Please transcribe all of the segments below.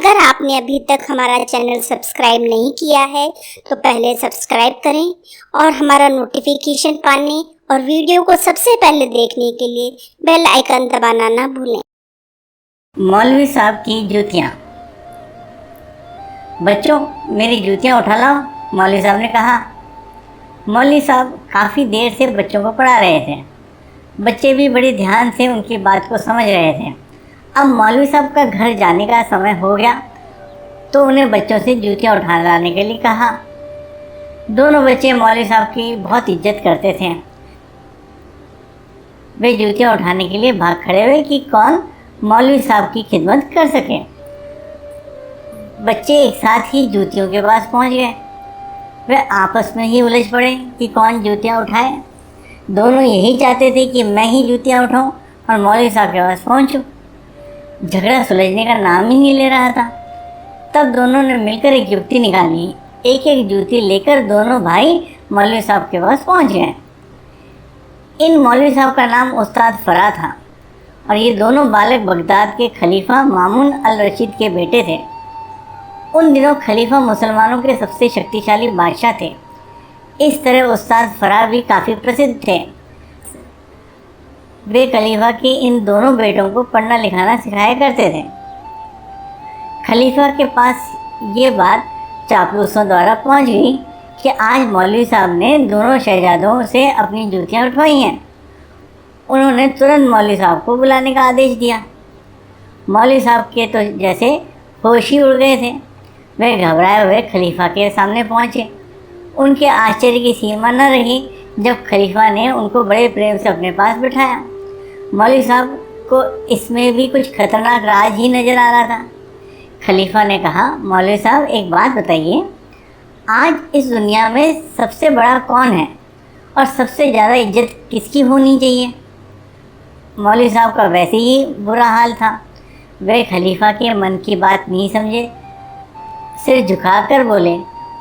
अगर आपने अभी तक हमारा चैनल सब्सक्राइब नहीं किया है तो पहले सब्सक्राइब करें और हमारा नोटिफिकेशन पाने और वीडियो को सबसे पहले देखने के लिए बेल आइकन दबाना ना भूलें। मौलवी साहब की जूतियाँ। बच्चों, मेरी जूतियाँ उठा लाओ, मौलवी साहब ने कहा। मौलवी साहब काफ़ी देर से बच्चों को पढ़ा रहे थे। बच्चे भी बड़े ध्यान से उनकी बात को समझ रहे थे। अब मौलवी साहब का घर जाने का समय हो गया तो उन्हें बच्चों से जूतियाँ उठा लाने के लिए कहा। दोनों बच्चे मौलवी साहब की बहुत इज्जत करते थे। वे जूतियाँ उठाने के लिए भाग खड़े हुए कि कौन मौलवी साहब की खिदमत कर सके। बच्चे एक साथ ही जूतियों के पास पहुंच गए। वे आपस में ही उलझ पड़े कि कौन जूतियाँ उठाए। दोनों यही चाहते थे कि मैं ही जूतियाँ उठाऊं और मौलवी साहब के पास पहुंचूं। झगड़ा सुलझने का नाम ही नहीं ले रहा था। तब दोनों ने मिलकर एक युक्ति निकाली। एक एक जूती लेकर दोनों भाई मौलवी साहब के पास पहुंच गए। इन मौलवी साहब का नाम उस्ताद फरा था और ये दोनों बालक बगदाद के खलीफा मामून अल रशीद के बेटे थे। उन दिनों खलीफा मुसलमानों के सबसे शक्तिशाली बादशाह थे। इस तरह उस्ताद फरा भी काफ़ी प्रसिद्ध थे। वे खलीफा के इन दोनों बेटों को पढ़ना लिखाना सिखाया करते थे। खलीफा के पास ये बात चापलूसों द्वारा पहुंच गई कि आज मौलवी साहब ने दोनों शहजादों से अपनी जूतियाँ उठवाई हैं। उन्होंने तुरंत मौलवी साहब को बुलाने का आदेश दिया। मौलवी साहब के तो जैसे होश ही उड़ गए थे। वे घबराए हुए खलीफा के सामने पहुँचे। उनके आश्चर्य की सीमा न रही जब खलीफा ने उनको बड़े प्रेम से अपने पास बिठाया। मौलवी साहब को इसमें भी कुछ खतरनाक राज ही नज़र आ रहा था। खलीफा ने कहा, मौलवी साहब एक बात बताइए, आज इस दुनिया में सबसे बड़ा कौन है और सबसे ज़्यादा इज्जत किसकी होनी चाहिए? मौलवी साहब का वैसे ही बुरा हाल था। वे खलीफा के मन की बात नहीं समझे। सिर झुकाकर बोले,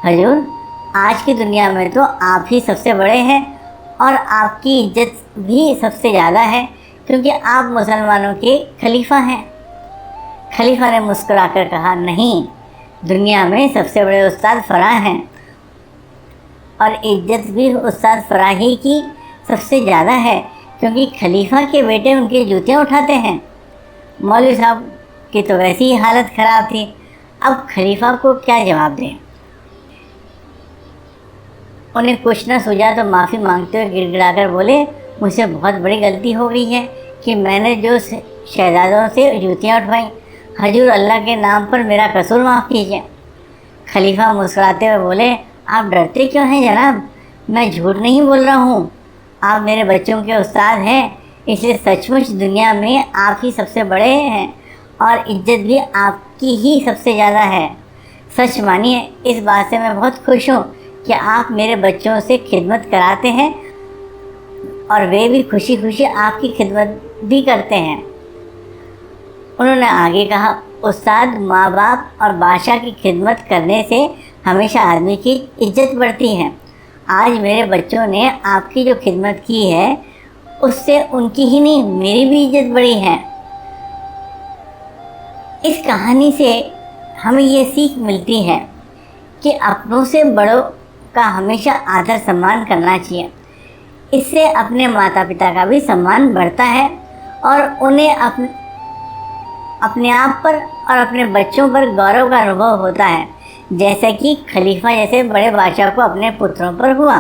हजूर, आज की दुनिया में तो आप ही सबसे बड़े हैं और आपकी इज्जत भी सबसे ज़्यादा है क्योंकि आप मुसलमानों के खलीफा हैं। खलीफा ने मुस्कुराकर कहा, नहीं, दुनिया में सबसे बड़े उस्ताद फरा हैं और इज्जत भी उस्ताद फरा ही की सबसे ज़्यादा है क्योंकि खलीफा के बेटे उनकी जूतियाँ उठाते हैं। मौलवी साहब की तो वैसी ही हालत ख़राब थी। अब खलीफा को क्या जवाब दें? उन्हें कुछ न सूझा तो माफ़ी मांगते हुए गिड़गिड़ाकर बोले, मुझसे बहुत बड़ी गलती हो गई है कि मैंने जो शहजादों से जूतियाँ उठवाई। हजूर, अल्लाह के नाम पर मेरा कसूर माफ़ कीजिए। खलीफा मुस्कुराते हुए बोले, आप डरते क्यों हैं जनाब? मैं झूठ नहीं बोल रहा हूँ। आप मेरे बच्चों के उस्ताद हैं, इसलिए सचमुच दुनिया में आप ही सबसे बड़े हैं और इज्जत भी आपकी ही सबसे ज़्यादा है। सच मानिए, इस बात से मैं बहुत खुश हूँ कि आप मेरे बच्चों से खिदमत कराते हैं और वे भी खुशी खुशी आपकी खिदमत भी करते हैं। उन्होंने आगे कहा, उस्ताद, माँ बाप और बादशाह की खिदमत करने से हमेशा आदमी की इज्जत बढ़ती है। आज मेरे बच्चों ने आपकी जो खिदमत की है उससे उनकी ही नहीं मेरी भी इज्जत बढ़ी है। इस कहानी से हमें ये सीख मिलती है कि अपनों से बड़ों का हमेशा आदर सम्मान करना चाहिए। इससे अपने माता पिता का भी सम्मान बढ़ता है और उन्हें अपने आप पर और अपने बच्चों पर गौरव का अनुभव होता है, जैसा कि खलीफा जैसे बड़े बादशाह को अपने पुत्रों पर हुआ।